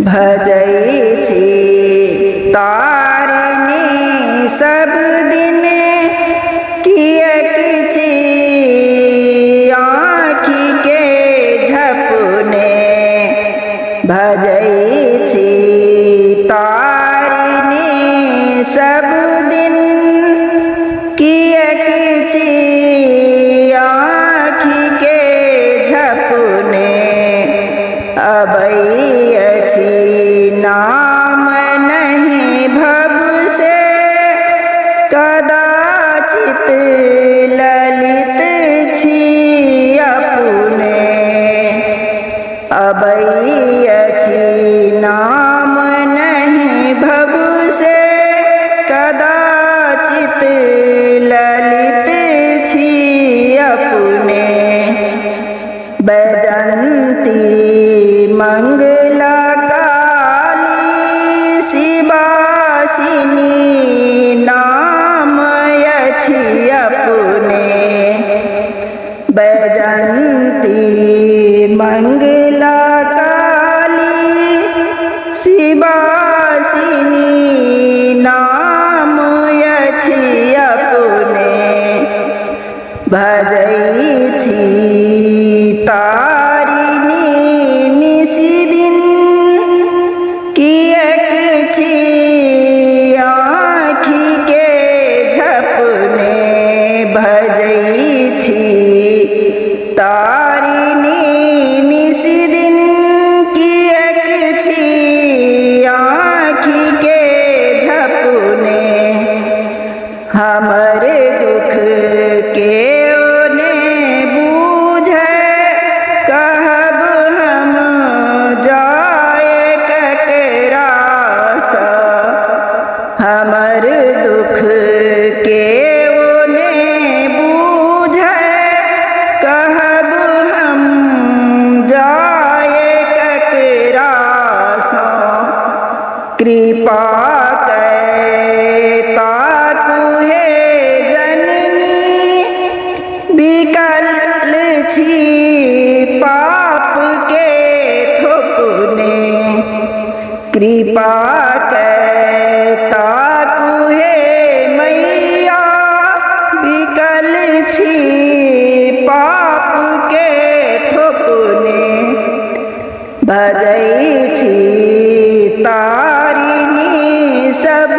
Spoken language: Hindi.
भजै छी तारिणी सब दिन किएक छी आँखि के झपने। भजै छी तारिणी सब दिन किएक छी आँखि के झपने। अबै नाम नहीं भव से कदाचित ललित छी अपने। अबै नाम नहीं भव से कदाचित ललित छी अपने। बैजंती मंगला शिवासिनी नाम अछि अपने। बैजंती मंगला काली शिवासिनी नाम अछि अपने। भजै छी तारिणी निशिदिन किएक छी आँखि के झपने। भजै छी तारिणी निशिदिन किएक छी आँखि के झपने। हमर दुख के ओने बूझे कहब हम जाए ककरा सा। हमर दुख के ओने बूझे कहब हम जाए ककरा सा। कृपा ताकू हे जननी बिकल छी पाप के थोपने। कृपा ताकू हे मैया बिकल छी पाप के थोपने। भजै छी तारिणी सब